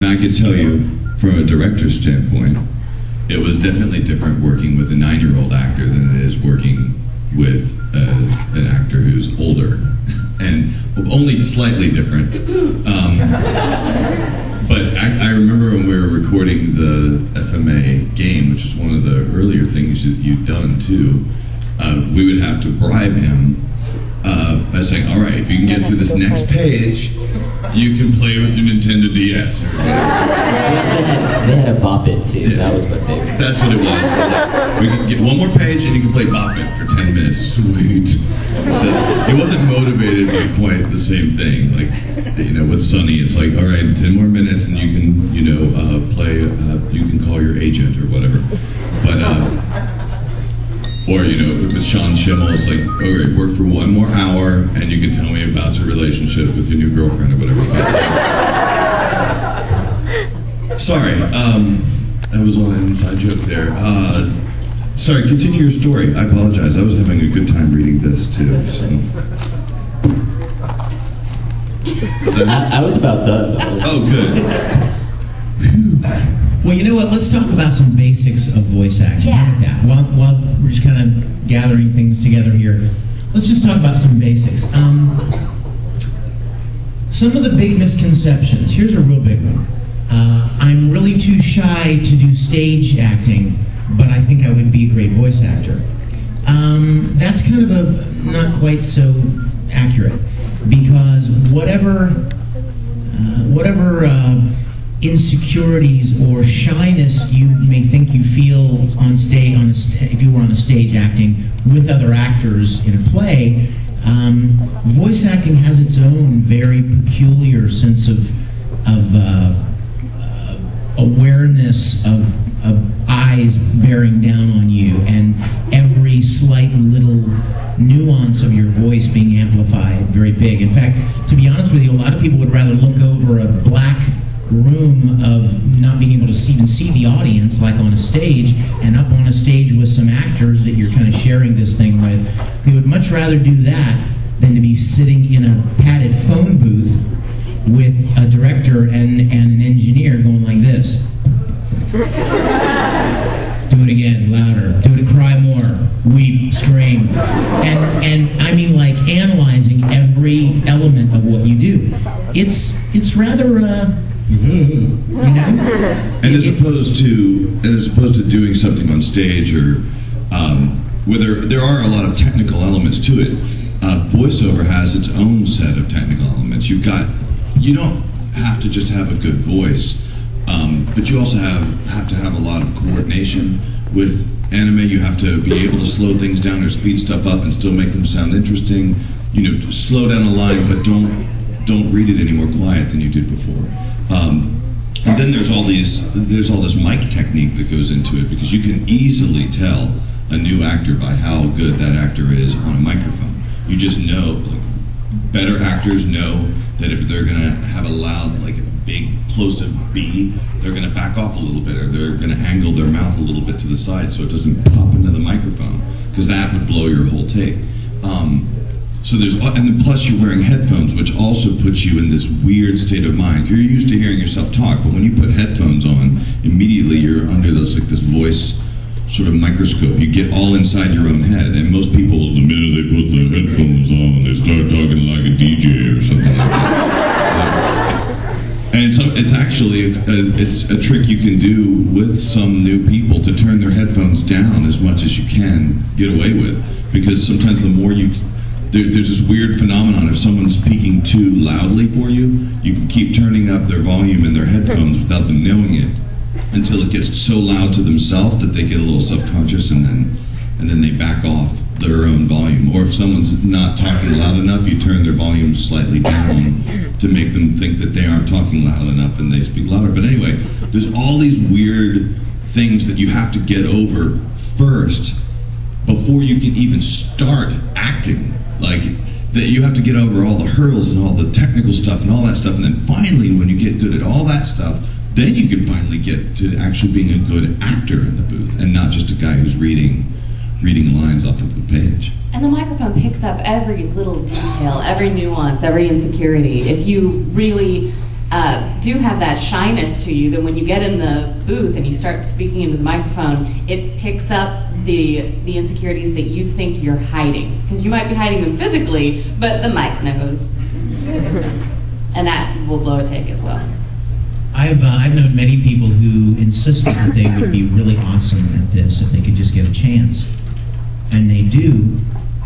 I could tell you, from a director's standpoint, it was definitely different working with a 9-year-old actor than it is working with an actor who's older, and only slightly different. But I remember when we were recording the FMA game, which is one of the earlier things that you've done too, we would have to bribe him by saying, all right, if you can get through this next page, you can play with your Nintendo DS. They had a Bop It too. Yeah. That was my favorite. That's what it was. We could get one more page and you can play Bop It for 10 minutes. Sweet. So it wasn't motivated by quite the same thing. Like, you know, with Sunny, it's like, all right, 10 more minutes and you can, you know, play, you can call your agent or whatever. But, or, you know, with Sean Schimmel, it's like, okay, work for 1 more hour and you can tell me about your relationship with your new girlfriend or whatever. Sorry, that was an inside joke there. Sorry, continue your story. I apologize. I was having a good time reading this too. So. I was about done. Oh, good. Well, you know what? Let's talk about some basics of voice acting. How about that? While we're just kind of gathering things together here, let's just talk about some basics. Some of the big misconceptions. Here's a real big one. I'm really too shy to do stage acting, but I think I would be a great voice actor. That's kind of a not quite so accurate, because whatever insecurities or shyness you may think you feel on stage, if you were on a stage acting with other actors in a play, voice acting has its own very peculiar sense of awareness of eyes bearing down on you, and every slight little nuance of your voice being amplified very big. In fact, to be honest with you, a lot of people would rather look over a black room of not being able to even see the audience, like on a stage, and up on a stage with some actors that you're kind of sharing this thing with. They would much rather do that than to be sitting in a padded phone booth with a director and an engineer going like this. Do it again, louder. Do it, cry more, weep, scream. And I mean, like, analyzing every element of what you do. It's rather you know? And as opposed to doing something on stage, or where there are a lot of technical elements to it, voiceover has its own set of technical elements. You don't have to just have a good voice, but you also have to have a lot of coordination. With anime, you have to be able to slow things down or speed stuff up and still make them sound interesting. You know, slow down a line, but don't read it any more quiet than you did before. And then there's all this mic technique that goes into it, because you can easily tell a new actor by how good that actor is on a microphone. You just know, like, better actors know that if they're gonna have a loud, like a big plosive B, they're gonna back off a little bit, or they're gonna angle their mouth a little bit to the side so it doesn't pop into the microphone, because that would blow your whole take. So and then plus you're wearing headphones, which also puts you in this weird state of mind. You're used to hearing yourself talk, but when you put headphones on, immediately you're under this voice sort of microscope. You get all inside your own head, and most people, the minute they put the headphones on, they start talking like a DJ or something like that. And it's actually it's a trick you can do with some new people, to turn their headphones down as much as you can get away with, because sometimes the more there's this weird phenomenon. If someone's speaking too loudly for you, you can keep turning up their volume in their headphones without them knowing it, until it gets so loud to themselves that they get a little self-conscious, and then they back off their own volume. Or if someone's not talking loud enough, you turn their volume slightly down to make them think that they aren't talking loud enough, and they speak louder. But anyway, there's all these weird things that you have to get over first before you can even start acting. Like, that you have to get over all the hurdles and all the technical stuff and all that stuff, and then finally, when you get good at all that stuff, then you can finally get to actually being a good actor in the booth, and not just a guy who's reading lines off of the page. And the microphone picks up every little detail, every nuance, every insecurity. If you really do have that shyness to you, then when you get in the booth and you start speaking into the microphone, it picks up the insecurities that you think you're hiding. Because you might be hiding them physically, but the mic knows. And that will blow a take as well. I've known many people who insisted that they would be really awesome at this if they could just get a chance. And they do,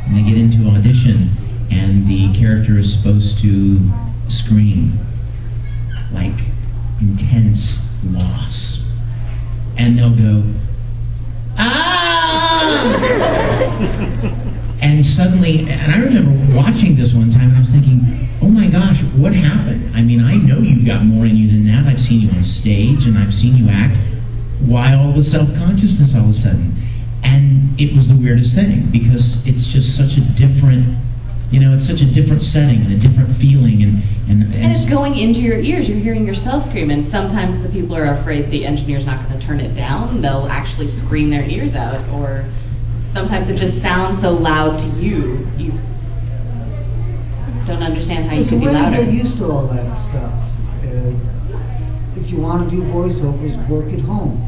and they get into audition, and the character is supposed to scream like intense loss. And they'll go, ah! And suddenly, and I remember watching this one time and I was thinking, oh my gosh, what happened? I mean, I know you've got more in you than that. I've seen you on stage and I've seen you act. Why all the self-consciousness all of a sudden? And it was the weirdest thing because it's just such a different, it's such a different setting and a different feeling. And it's going into your ears. You're hearing yourself scream, and sometimes the people are afraid the engineer's not going to turn it down. They'll actually scream their ears out, or sometimes it just sounds so loud to you, you don't understand how you can be louder. It's a way to get used to all that stuff. If you want to do voiceovers, work at home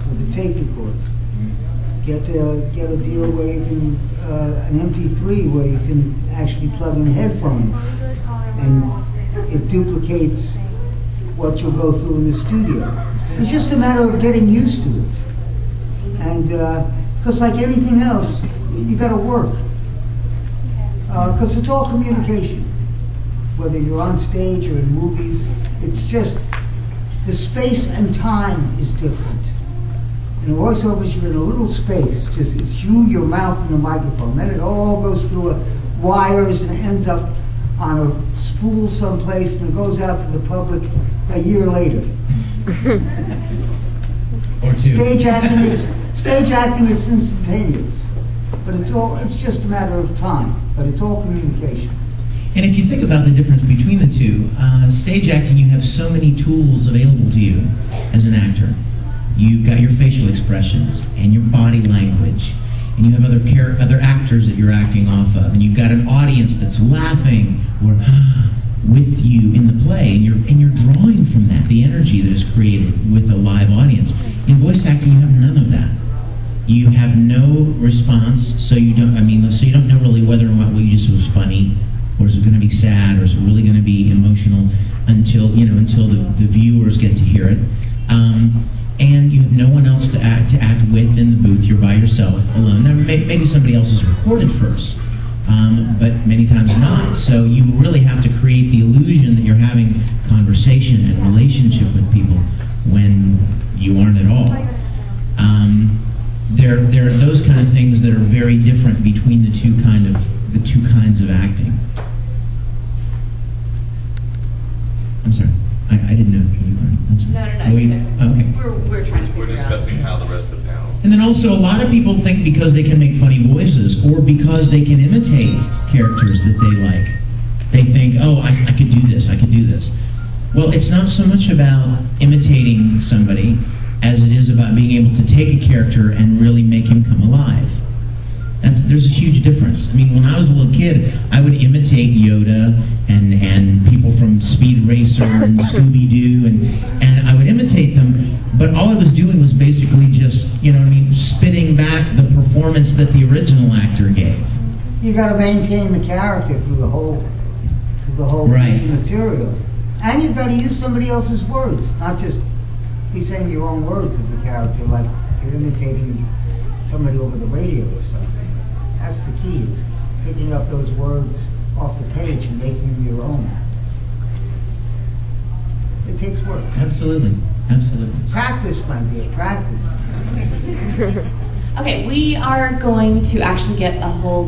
with a tape recorder. Get a deal where you can, an MP3 where you can actually plug in headphones, and it duplicates what you'll go through in the studio. It's just a matter of getting used to it. And because like anything else, you got to work. Because it's all communication. Whether you're on stage or in movies, it's just the space and time is different. In voiceovers, you're in a little space. Just it's you, your mouth, and the microphone. Then it all goes through wires and ends up on a spool someplace, and it goes out to the public a year later. Or two. Stage acting is instantaneous, but it's just a matter of time. But it's all communication. And if you think about the difference between the two, stage acting, you have so many tools available to you as an actor. You've got your facial expressions and your body language, and you have other actors that you're acting off of, and you've got an audience that's laughing or with you in the play, and you're drawing from that, the energy that is created with a live audience. In voice acting, you have none of that. You have no response, so you don't know really whether or not what you just was funny, or is it going to be sad, or is it really going to be emotional until the viewers get to hear it. And you have no one else to act with in the booth. You're by yourself, alone. Now, maybe somebody else is recorded first, but many times not. So you really have to create the illusion that you're having conversation and relationship with people when you aren't at all. There are those kind of things that are very different between the two kinds of acting. I'm sorry, I didn't know you were. No. Okay. We're trying to figure out. We're discussing how the rest of the panel. And then also, a lot of people think because they can make funny voices or because they can imitate characters that they like, they think, oh, I could do this, I could do this. Well, it's not so much about imitating somebody as it is about being able to take a character and really make him come alive. There's a huge difference. I mean, when I was a little kid, I would imitate Yoda and people from Speed Racer and Scooby-Doo, and I would imitate them, but all I was doing was basically just, spitting back the performance that the original actor gave. You got to maintain the character through the whole Right. piece of material. And you've got to use somebody else's words, not just be saying your own words as the character, like you're imitating somebody over the radio or something. That's the key, is picking up those words off the page and making them your own. It takes work. Absolutely. Practice, my dear, practice. Okay, we are going to actually get a whole